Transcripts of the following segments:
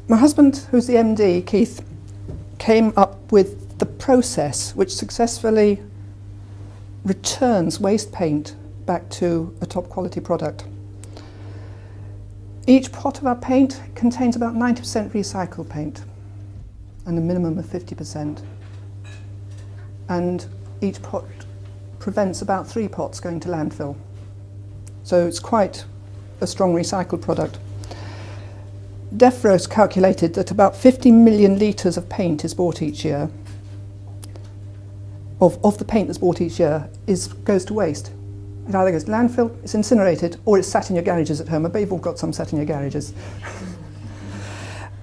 my husband, who's the MD, Keith, came up with the process which successfully returns waste paint back to a top quality product. Each pot of our paint contains about 90% recycled paint and a minimum of 50%. And each pot prevents about 3 pots going to landfill. So it's quite a strong recycled product. Defro's calculated that about 50 million litres of paint is bought each year. Of the paint that's bought each year goes to waste. It either goes to landfill, it's incinerated, or it's sat in your garages at home. I bet you've all got some sat in your garages.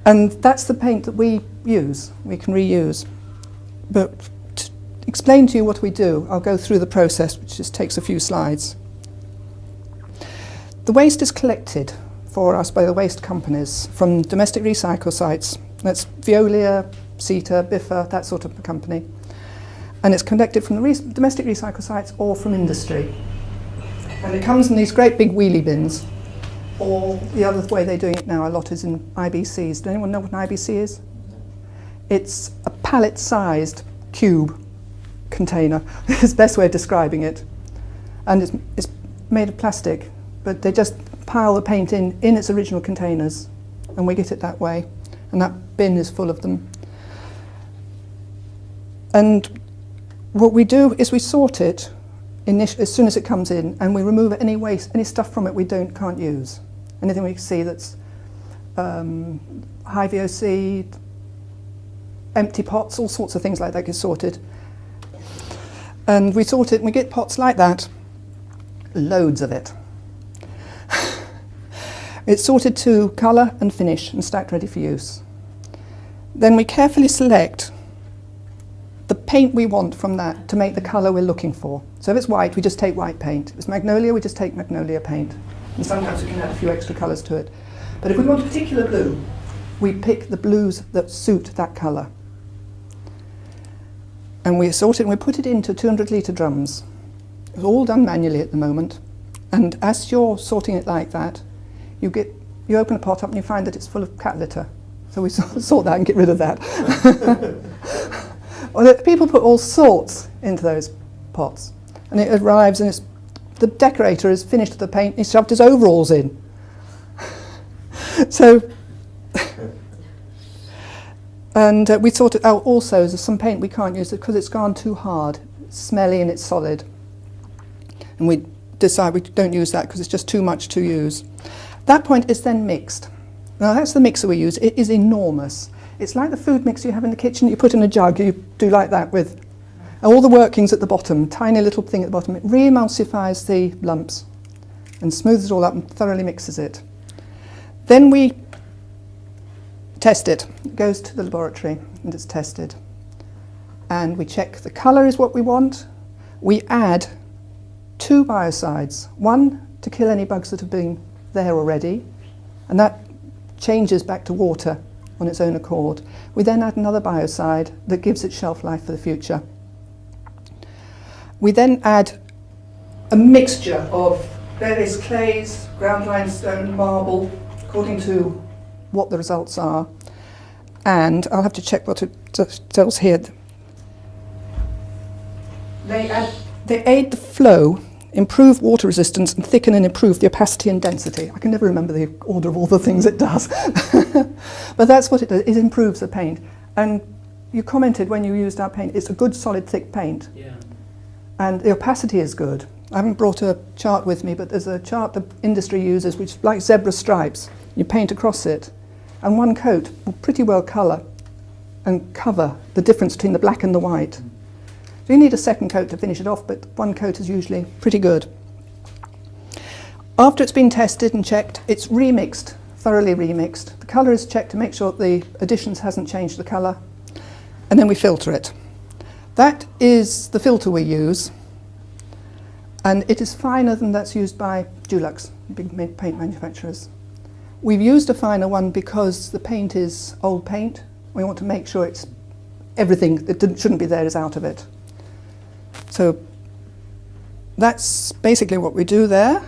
And that's the paint that we use, we can reuse. But to explain to you what we do, I'll go through the process, which just takes a few slides. The waste is collected for us by the waste companies from domestic recycle sites. That's Veolia, CETA, Biffa, that sort of company. And it's collected from the domestic recycle sites or from industry. And it comes in these great big wheelie bins. Or the other way they're doing it now a lot is in IBCs. Does anyone know what an IBC is? It's a pallet-sized cube container. It's the best way of describing it. And it's made of plastic, but they just pile the paint in its original containers, and we get it that way. And that bin is full of them. And what we do is we sort it as soon as it comes in, and we remove any waste, any stuff from it we can't use. Anything we see that's high VOC, empty pots, all sorts of things like that get sorted. And we sort it and we get pots like that, loads of it. It's sorted to colour and finish and stacked ready for use. Then we carefully select the paint we want from that to make the colour we're looking for. So if it's white, we just take white paint. If it's magnolia, we just take magnolia paint. And sometimes we can add a few extra colours to it. But if we want a particular blue, we pick the blues that suit that colour. And we sort it and we put it into 200 litre drums. It's all done manually at the moment. And as you're sorting it like that, you open a pot up and you find that it's full of cat litter. So we sort that and get rid of that. Well, people put all sorts into those pots, and it arrives and the decorator has finished the paint, he's shoved his overalls in. So, and we sort it out also. There's some paint we can't use because it's gone too hard, it's smelly and it's solid. And we decide we don't use that because it's just too much to use. That point is then mixed. Now that's the mixer we use. It is enormous. It's like the food mixer you have in the kitchen, you put in a jug, you do like that with all the workings at the bottom, tiny little thing at the bottom. It re-emulsifies the lumps and smooths it all up and thoroughly mixes it. Then we test it. It goes to the laboratory and it's tested. And we check the colour is what we want. We add 2 biocides, one to kill any bugs that have been there already, and that changes back to water on its own accord. We then add another biocide that gives it shelf life for the future. We then add a mixture of various clays, ground limestone, marble, according to what the results are. And I'll have to check what it tells here. They aid the flow, improve water resistance, and thicken and improve the opacity and density. I can never remember the order of all the things it does. But that's what it does. It improves the paint. And you commented when you used our paint, it's a good solid thick paint. Yeah. And the opacity is good. I haven't brought a chart with me, but there's a chart the industry uses which is like zebra stripes. You paint across it, and one coat will pretty well colour and cover the difference between the black and the white. So you need a second coat to finish it off, but one coat is usually pretty good. After it's been tested and checked, it's remixed, thoroughly remixed. The colour is checked to make sure the additions hasn't changed the colour, and then we filter it. That is the filter we use, and it is finer than that's used by Dulux, big paint manufacturers. We've used a finer one because the paint is old paint. We want to make sure it's everything that shouldn't be there is out of it. So that's basically what we do there.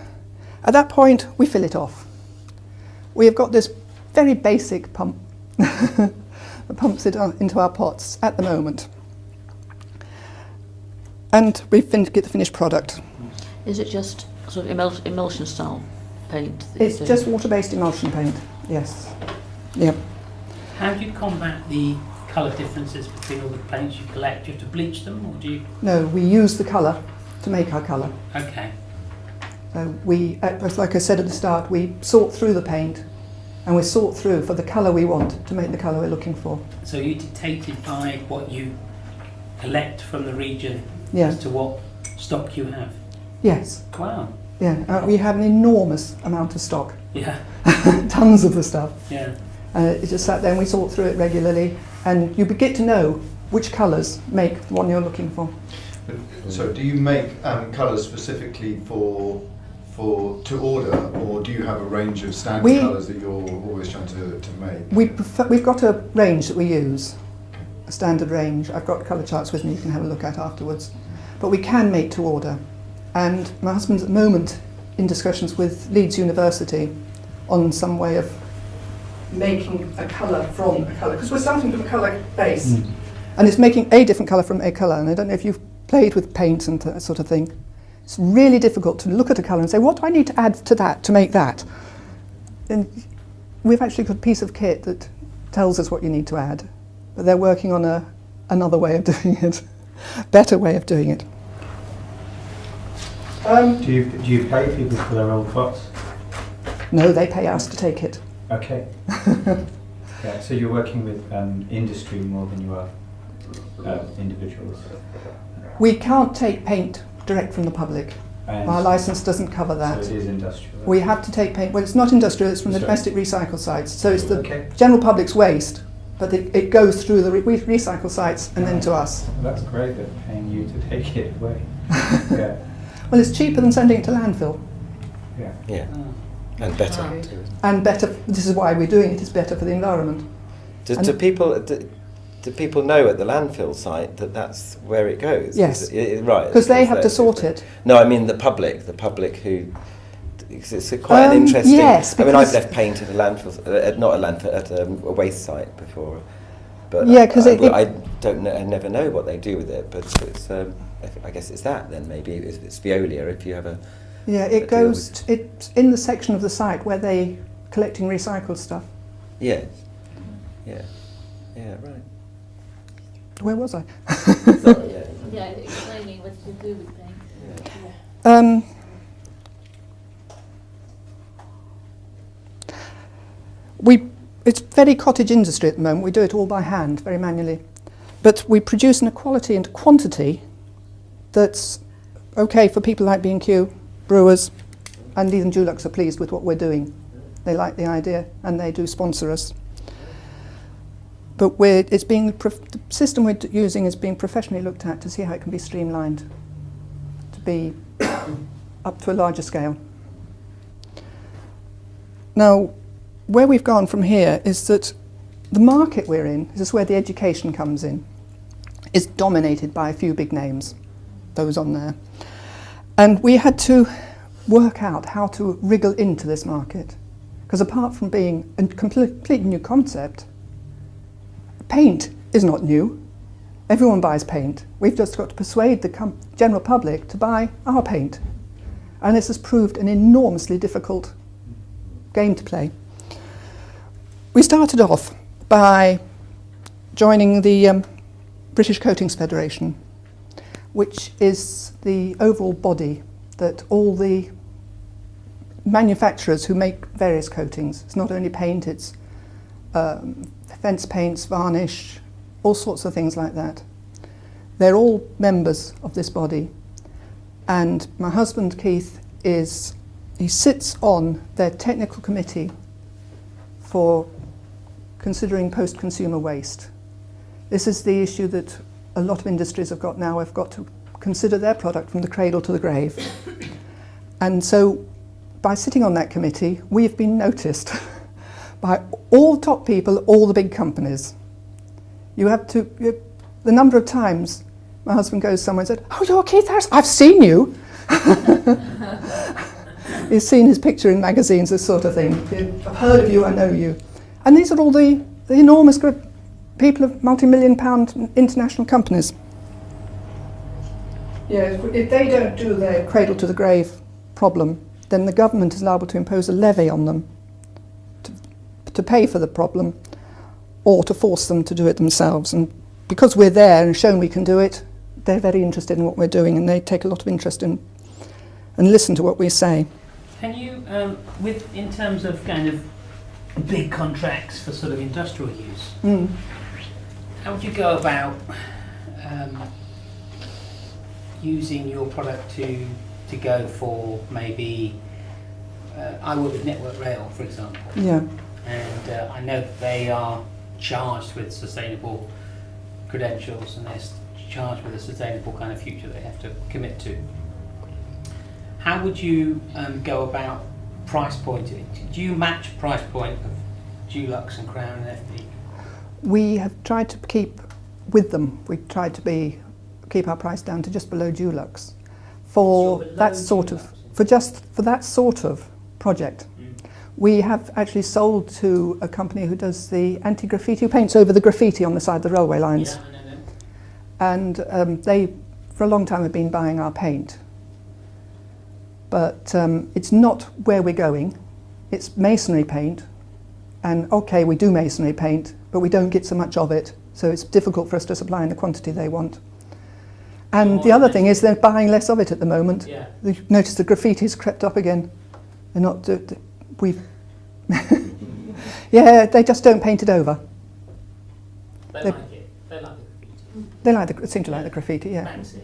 At that point, we fill it off. We have got this very basic pump that pumps it into our pots at the moment. And we get the finished product. Is it just sort of emulsion style paint? It's just water-based emulsion paint, yes. Yep. How do you combat the colour differences between all the paints you collect? Do you have to bleach them, or do you...? No, we use the colour to make our colour. Okay. So we, like I said at the start, we sort through the paint and we sort through for the colour we want to make the colour we're looking for. So you're dictated by what you collect from the region Yeah. as to what stock you have? Yes. Wow. Yeah, we have an enormous amount of stock. Yeah. Tons of the stuff. Yeah. It's just sat there and we sort through it regularly, and you get to know which colours make the one you're looking for. So do you make colours specifically to order, or do you have a range of standard colours that you're always trying to make? We've got a range that we use, a standard range. I've got colour charts with me you can have a look at afterwards. But we can make to order. And my husband's at the moment in discussions with Leeds University on some way of making a colour from a colour, because we're starting from a colour base, and it's making a different colour from a colour. And I don't know if you've played with paint and that sort of thing. It's really difficult to look at a colour and say, what do I need to add to that to make that? And we've actually got a piece of kit that tells us what you need to add, but they're working on another way of doing it, better way of doing it. Do you pay people for their old pots? No, they pay us to take it. Okay. Yeah, so you're working with industry more than you are individuals. We can't take paint direct from the public. Our licence doesn't cover that. So it is industrial. We have to take paint, well, it's not industrial, it's from the domestic recycle sites. So it's the general public's waste, but it goes through the recycle sites and then to us. Well, that's great, they're paying you to take it away. Yeah. Well, it's cheaper than sending it to landfill. Yeah. Yeah. And better. Right. And better, this is why we're doing it, it's better for the environment. Do people know at the landfill site that that's where it goes? Yes. Right. Because they have to sort it. No, I mean the public who... It's quite an interesting... Yes, I mean, I've left paint at a landfill, not a landfill, at a waste site before. But yeah, because I don't know, I never know what they do with it, but it's, I guess it's that then, maybe it's Veolia if you have a... Yeah, it goes, it's in the section of the site where they collecting recycled stuff. Yes. Yeah. Yeah, right. Where was I? Sorry, yeah. Yeah, explaining what to do with paint. Yeah. It's very cottage industry at the moment. We do it all by hand, very manually. But we produce in a quality and quantity that's okay for people like B&Q, brewers, and even Dulux are pleased with what we're doing. They like the idea and they do sponsor us. But the system we're using is being professionally looked at to see how it can be streamlined to be up to a larger scale. Now, where we've gone from here is that the market we're in, this is where the education comes in, is dominated by a few big names, those on there. And we had to work out how to wriggle into this market. Because apart from being a completely new concept, paint is not new. Everyone buys paint. We've just got to persuade the general public to buy our paint. And this has proved an enormously difficult game to play. We started off by joining the British Coatings Federation, which is the overall body that all the manufacturers who make various coatings, it's not only paint, it's fence paints, varnish, all sorts of things like that. They're all members of this body. And my husband, Keith, he sits on their technical committee for considering post-consumer waste. This is the issue that a lot of industries have got now. Have got to consider their product from the cradle to the grave. And so by sitting on that committee, we have been noticed by all top people, all the big companies. The number of times my husband goes somewhere and said, "Oh, you're Keith Harrison, I've seen you." He's seen his picture in magazines, this sort of thing. I've heard of you, I know you. And these are all the The enormous group, people of multi-million pound international companies. Yeah, if they don't do their cradle to the grave problem, then the government is liable to impose a levy on them to pay for the problem, or to force them to do it themselves. And because we're there and shown we can do it, they're very interested in what we're doing, and they take a lot of interest in and listen to what we say. Can you, in terms of kind of big contracts for sort of industrial use, how would you go about using your product to go for maybe, I work with Network Rail, for example. Yeah. And I know that they are charged with sustainable credentials, and they're charged with a sustainable kind of future they have to commit to. How would you go about price pointing? Do you match price point of Dulux and Crown and FD? We have tried to keep with them. We've tried to keep our price down to just below Dulux for that sort of for that sort of project. We have actually sold to a company who does the anti-graffiti, who paints over the graffiti on the side of the railway lines. Yeah, I know them. And they, for a long time, have been buying our paint. But it's not where we're going. It's masonry paint. And okay, we do masonry paint, but we don't get so much of it. So it's difficult for us to supply in the quantity they want. And the other thing is they're buying less of it at the moment. Yeah. You've noticed the graffiti's crept up again. They're not, we've, yeah, they just don't paint it over. They like it. They like the graffiti. They seem to like the graffiti, yeah. Banksy.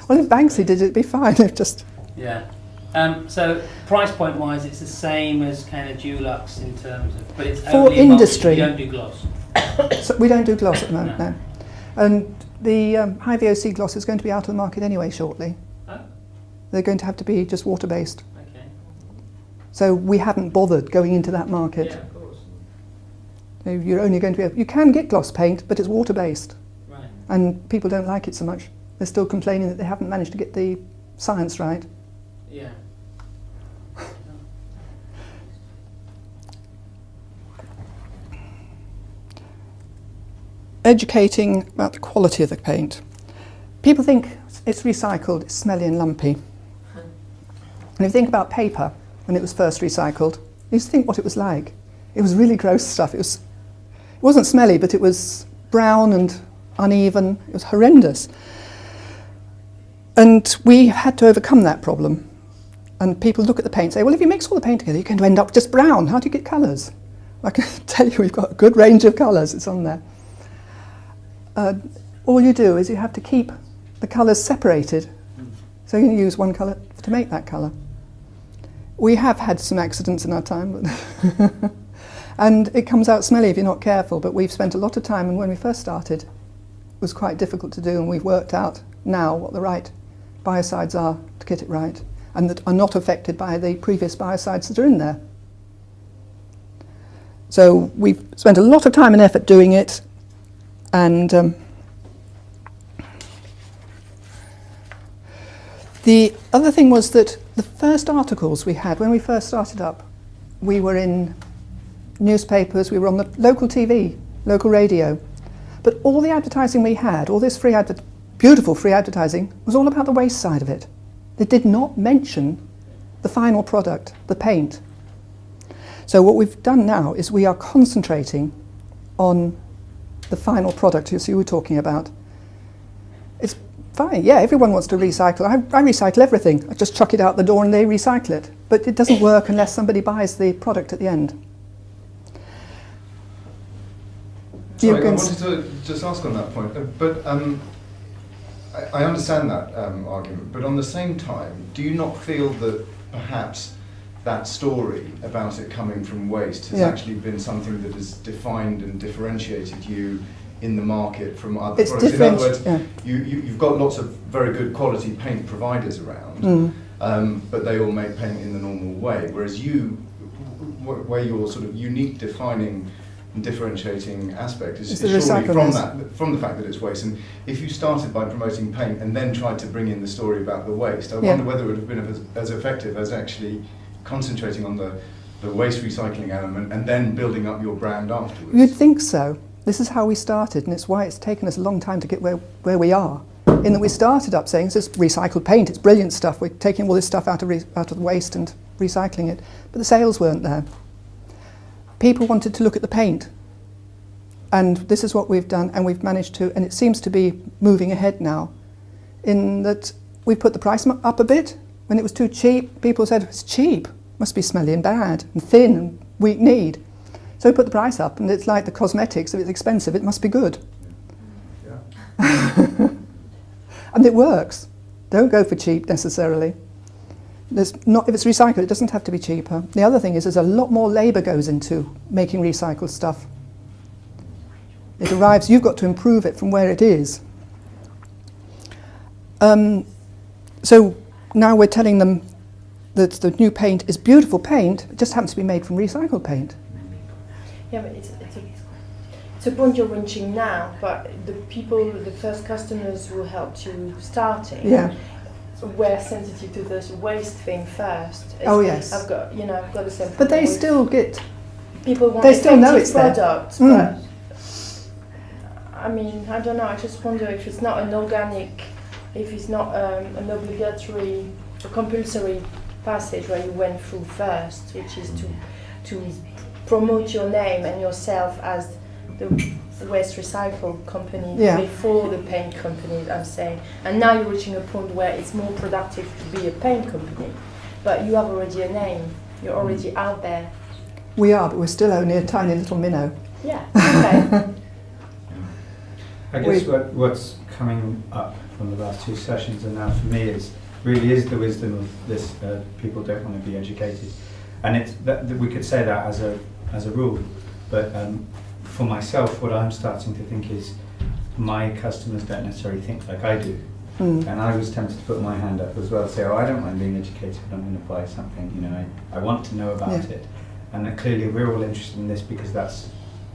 Well, if Banksy did it, it'd be fine. They've just... Yeah. So price point wise, it's the same as kind of Dulux in terms of, but it's For only industry. You don't do gloss. So we don't do gloss at the moment, No. no. And the high VOC gloss is going to be out of the market anyway shortly. Oh, They're going to have to be just water-based. okay. So we haven't bothered going into that market. Yeah, of course. So you're only going to be able, you can get gloss paint, but it's water-based. Right. And people don't like it so much. They're still complaining that they haven't managed to get the science right. Yeah. Educating about the quality of the paint. People think it's recycled, it's smelly and lumpy. And if you think about paper, when it was first recycled, you just think what it was like. It was really gross stuff. It wasn't smelly, but it was brown and uneven. It was horrendous. And we had to overcome that problem. And people look at the paint and say, well, if you mix all the paint together, you're going to end up just brown. How do you get colours? I can tell you we've got a good range of colours. It's on there. All you do is you have to keep the colours separated. So you use one colour to make that colour. We have had some accidents in our time, but and it comes out smelly if you're not careful, but we've spent a lot of time, and when we first started, it was quite difficult to do, and we've worked out now what the right biocides are to get it right, and that are not affected by the previous biocides that are in there. So we've spent a lot of time and effort doing it, and the other thing was that the first articles we had, when we first started up, we were in newspapers, we were on the local TV, local radio, but all the advertising we had, all this beautiful free advertising, was all about the waste side of it. They did not mention the final product, the paint. So what we've done now is we are concentrating on the final product you were talking about. It's fine, yeah, everyone wants to recycle. I recycle everything. I just chuck it out the door and they recycle it. But it doesn't work unless somebody buys the product at the end. Sorry, I wanted to just ask on that point, but I understand that argument, but on the same time, do you not feel that perhaps that story about it coming from waste has actually been something that has defined and differentiated you in the market from other products? In other words, you've got lots of very good quality paint providers around, but they all make paint in the normal way, whereas where your sort of unique defining and differentiating aspect is surely from the fact that it's waste. And if you started by promoting paint and then tried to bring in the story about the waste, I wonder whether it would have been as effective as actually concentrating on the the waste recycling element and then building up your brand afterwards. You'd think so. This is how we started, and it's why it's taken us a long time to get where we are. In that we started up saying, this is recycled paint, it's brilliant stuff, we're taking all this stuff out of the waste and recycling it. But the sales weren't there. People wanted to look at the paint. And this is what we've done, and we've managed to, and it seems to be moving ahead now, in that we've put the price up a bit. When it was too cheap, people said, it's cheap, must be smelly and bad, and thin and weak-kneed. So we put the price up, and it's like the cosmetics, if it's expensive, it must be good. Yeah. And it works. Don't go for cheap necessarily. If it's recycled, it doesn't have to be cheaper. The other thing is there's a lot more labour goes into making recycled stuff. It arrives, you've got to improve it from where it is. So now we're telling them that the new paint is beautiful paint, it just happens to be made from recycled paint. Yeah, but it's a point you're reaching now, but the first customers who helped you starting were sensitive to this waste thing first. Oh yes. I've got the same. But they still get. People want they still know it's product, there. but I mean, I don't know. I just wonder if it's not an organic, if it's not an obligatory, a compulsory passage where you went through first, which is to promote your name and yourself as the waste recycle company before the paint company, I'm saying. And now you're reaching a point where it's more productive to be a paint company, but you have already a name. You're already out there. We are, but we're still only a tiny little minnow. Yeah. Okay. I guess what's coming up from the last two sessions and now for me is the wisdom of this, people don't want to be educated. And it's that we could say that as a rule, but for myself what I'm starting to think is my customers don't necessarily think like I do. And I was tempted to put my hand up as well, say, oh, I don't mind being educated, but I'm going to buy something, I want to know about it. And that clearly we're all interested in this because that's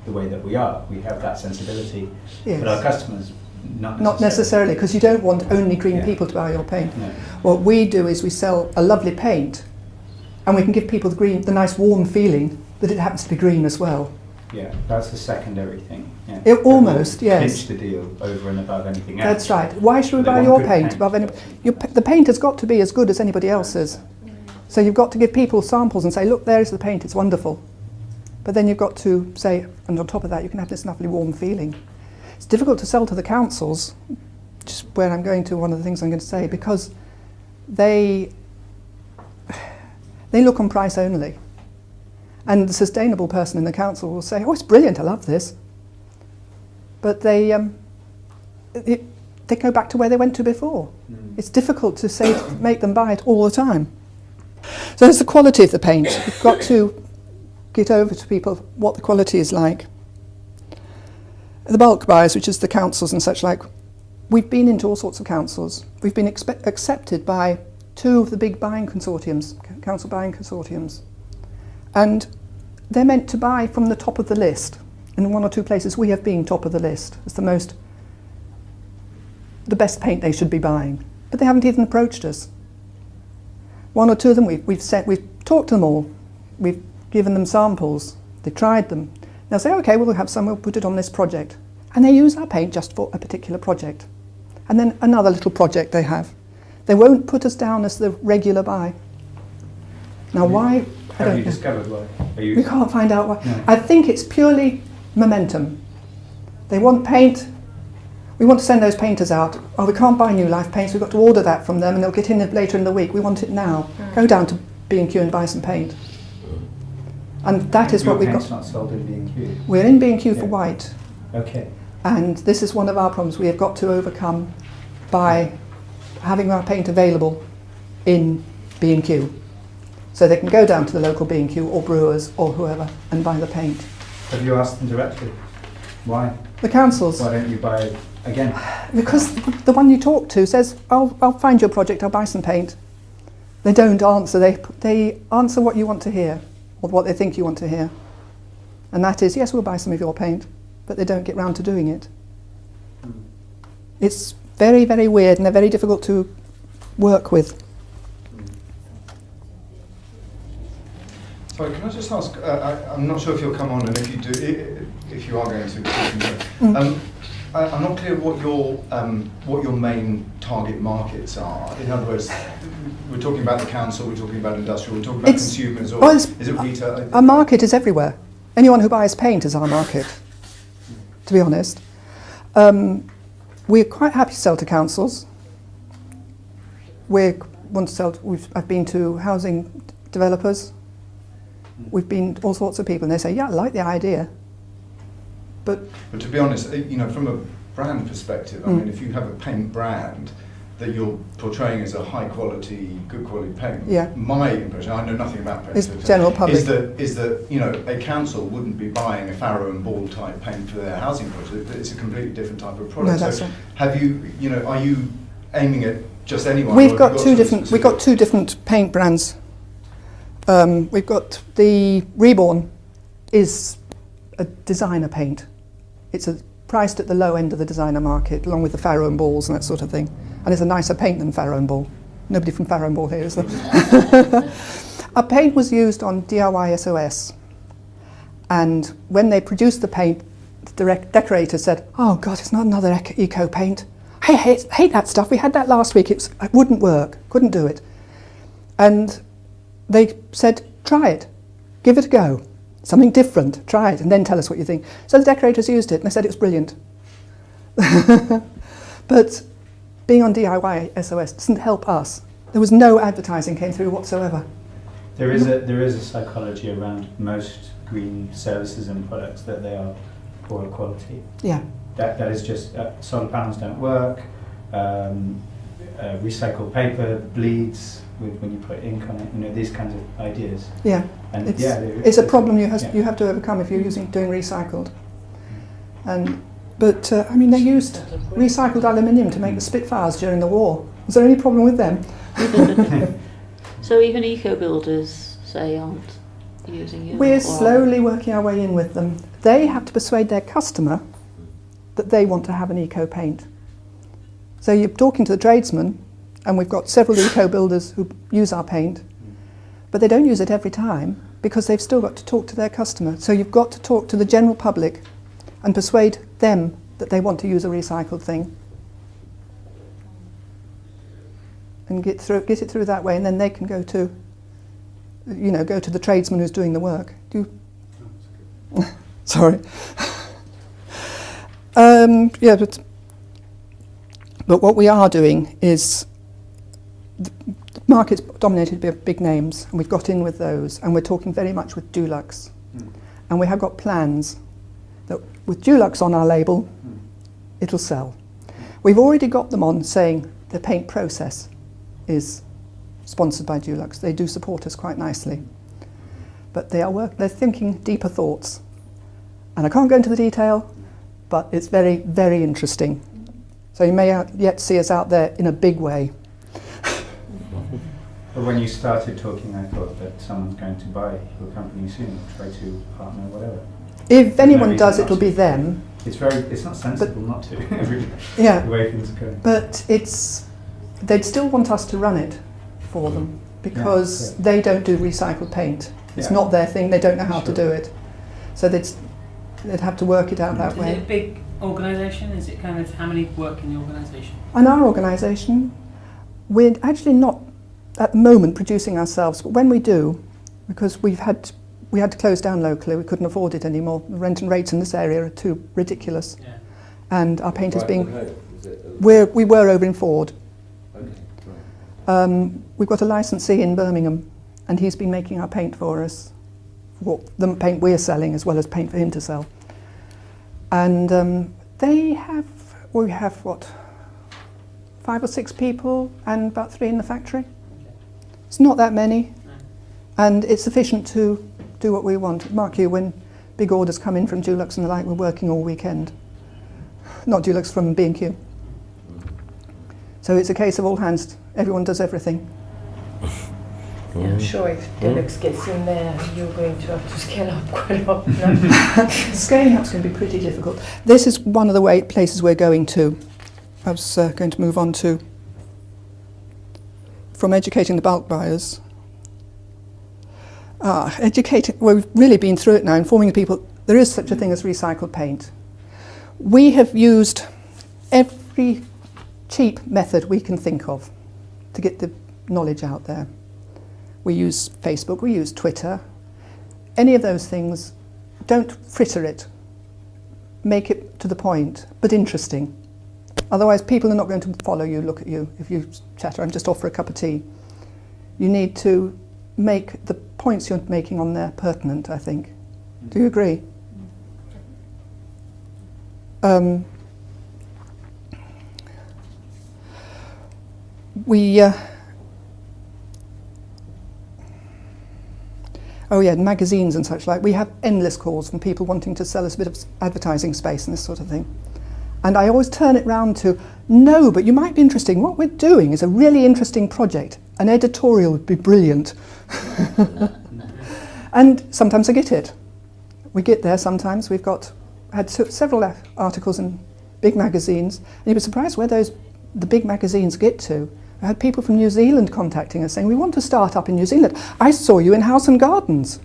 the way that we are. We have that sensibility, but our customers not necessarily, because you don't want only green people to buy your paint. No. What we do is we sell a lovely paint, and we can give people the nice warm feeling that it happens to be green as well. Yeah, that's the secondary thing. Yeah. It almost, yes. Clinch the deal over and above anything That's else. right. Why should we buy your paint above any? The paint has got to be as good as anybody else's. So you've got to give people samples and say, look, there's the paint, it's wonderful. But then you've got to say, and on top of that, you can have this lovely warm feeling. It's difficult to sell to the councils, just where I'm going to, one of the things I'm going to say, because they look on price only. And the sustainable person in the council will say, oh, it's brilliant, I love this. But they go back to where they went to before. It's difficult to make them buy it all the time. So it's the quality of the paint. You've got to get over to people what the quality is like. The bulk buyers, which is the councils and such like, we've been into all sorts of councils. We've been accepted by 2 of the big buying consortiums, council buying consortiums. And they're meant to buy from the top of the list. In 1 or 2 places we have been top of the list. It's the best paint they should be buying. But they haven't even approached us. 1 or 2 of them we've talked to them all. We've given them samples. They've tried them. They'll say, okay, we'll have some, we'll put it on this project. And they use our paint just for a particular project. And then another little project they have. They won't put us down as the regular buy. Now why? Have you discovered why? We can't find out why. No. I think it's purely momentum. They want paint. We want to send those painters out. Oh, we can't buy Newlife Paints. We've got to order that from them and they'll get in later in the week. We want it now. Go down to B&Q and buy some paint. And that is what we've got. Your paint's not sold in B&Q? We're in B&Q for white. Okay. And this is one of our problems we have got to overcome by having our paint available in B&Q. So they can go down to the local B&Q or brewers or whoever and buy the paint. Have you asked them directly? Why? The councils. Why don't you buy it again? Because the one you talk to says, I'll find your project, I'll buy some paint. They don't answer. They answer what you want to hear or what they think you want to hear. And that is, yes, we'll buy some of your paint, but they don't get round to doing it. It's very, very weird and they're very difficult to work with. Sorry, can I just ask? I'm not sure if you'll come on, and if you do, if you are going to. I'm not clear what your main target markets are. In other words, we're talking about the council, we're talking about industrial, we're talking about consumers, or is it retail? Our market is everywhere. Anyone who buys paint is our market, to be honest. We're quite happy to sell to councils. I've been to housing developers. We've been to all sorts of people, and they say, yeah, I like the idea. But to be honest, from a brand perspective, I mean, if you have a paint brand that you're portraying as a high quality, good quality paint, my impression, I know nothing about paint, is general public. Is that a council wouldn't be buying a Farrow and Ball type paint for their housing project. It's a completely different type of product. No, that's so right. have you, are you aiming at just anyone? We've got two different paint brands. We've got the Reborn is a designer paint. It's priced at the low end of the designer market, along with the Farrow and Balls and that sort of thing. And it's a nicer paint than Farrow and Ball. Nobody from Farrow and Ball here, is there? Our paint was used on DIY SOS. And when they produced the paint, the decorator said, oh God, it's not another eco paint. I hate that stuff. We had that last week. It wouldn't work. Couldn't do it. And they said, try it. Give it a go. Something different. Try it and then tell us what you think. So the decorators used it and they said it was brilliant. But being on DIY SOS doesn't help us. There was no advertising came through whatsoever. There is a psychology around most green services and products that they are poor quality. Yeah. That is just solar panels don't work. Recycled paper bleeds when you put ink on it. These kinds of ideas. Yeah. And it's a problem you have to overcome if you're doing recycled. But they used recycled aluminium to make the Spitfires during the war. Was there any problem with them? So even eco builders say aren't using you? We're slowly working our way in with them. They have to persuade their customer that they want to have an eco paint. So you're talking to the tradesman, and we've got several eco builders who use our paint, but they don't use it every time because they've still got to talk to their customer. So you've got to talk to the general public and persuade them that they want to use a recycled thing, and get it through that way, and then they can go to the tradesman who's doing the work. Sorry. But what we are doing is the market's dominated by big names, and we've got in with those, and we're talking very much with Dulux. And we have got plans that with Dulux on our label, it'll sell. We've already got them on saying the paint process is sponsored by Dulux. They do support us quite nicely. But they're thinking deeper thoughts. And I can't go into the detail, but it's very, very interesting. So you may yet see us out there in a big way. But when you started talking, I thought that someone's going to buy your company soon, try to partner, whatever. If anyone does, it'll be them. It's not sensible not to. Yeah. The way things are going. But they'd still want us to run it for them because they don't do recycled paint. It's not their thing. They don't know how to do it. So they'd have to work it out that way. Is it a big organisation? Is it kind of how many work in the organisation? On our organisation, we're actually not at the moment producing ourselves, but when we do, because we had to close down locally, we couldn't afford it anymore. The rent and rates in this area are too ridiculous. Yeah. And our paint is being... We were over in Ford. Okay, right. We've got a licensee in Birmingham, and he's been making our paint for us, for the paint we're selling as well as paint for him to sell. And we have 5 or 6 people and about 3 in the factory. It's not that many, and it's sufficient to do what we want. Mark you, when big orders come in from Dulux and the like, we're working all weekend. Not Dulux, from B&Q. So it's a case of all hands. Everyone does everything. I'm sure if Dulux gets in there, you're going to have to scale up quite a lot. No? Scaling up is going to be pretty difficult. This is one of the places we're going to. I was going to move on to, from educating the bulk buyers. Educating, well, we've really been through it now, informing people there is such a thing as recycled paint. We have used every cheap method we can think of to get the knowledge out there. We use Facebook, we use Twitter. Any of those things, don't fritter it. Make it to the point, but interesting. Otherwise, people are not going to follow you, look at you, if you chatter, I'm just off for a cup of tea. You need to make the points you're making on there pertinent, I think. Do you agree? Oh yeah, magazines and such like. We have endless calls from people wanting to sell us a bit of advertising space and this sort of thing. And I always turn it round to, no, but you might be interested. What we're doing is a really interesting project. An editorial would be brilliant. And sometimes I get it. We get there sometimes. We've had several articles in big magazines. And you'd be surprised where the big magazines get to. I had people from New Zealand contacting us saying, we want to start up in New Zealand. I saw you in House and Gardens.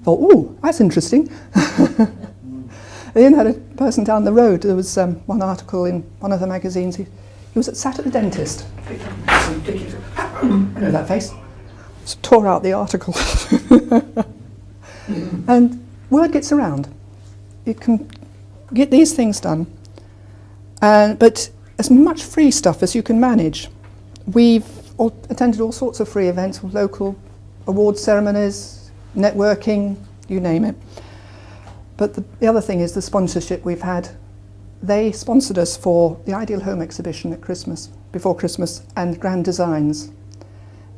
Thought, oh, that's interesting. I then had a person down the road. There was one article in one of the magazines. He was sat at the dentist. I know that face. So tore out the article. And word gets around. You can get these things done. But as much free stuff as you can manage. We've attended all sorts of free events, local award ceremonies, networking, you name it. But the other thing is the sponsorship we've had. They sponsored us for the Ideal Home exhibition at Christmas, before Christmas, and Grand Designs.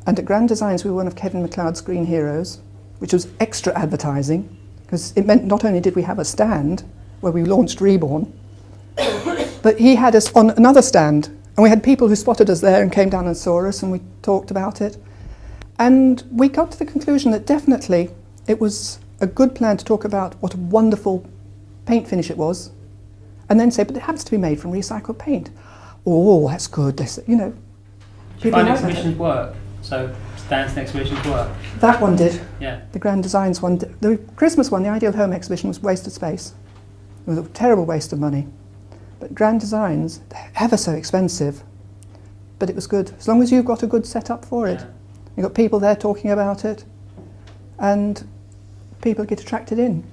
And at Grand Designs we were one of Kevin MacLeod's Green Heroes, which was extra advertising, because it meant not only did we have a stand where we launched Reborn, but he had us on another stand, and we had people who spotted us there and came down and saw us, and we talked about it. And we got to the conclusion that definitely it was a good plan to talk about what a wonderful paint finish it was, and then say, but it happens to be made from recycled paint. Oh, that's good. You know. Do you find exhibitions work? So stands and exhibitions work? That one did. Yeah. The Grand Designs one. The Christmas one, the Ideal Home exhibition, was wasted space. It was a terrible waste of money. But Grand Designs, they're ever so expensive. But it was good. As long as you've got a good setup for it. Yeah. You've got people there talking about it. And people get attracted in.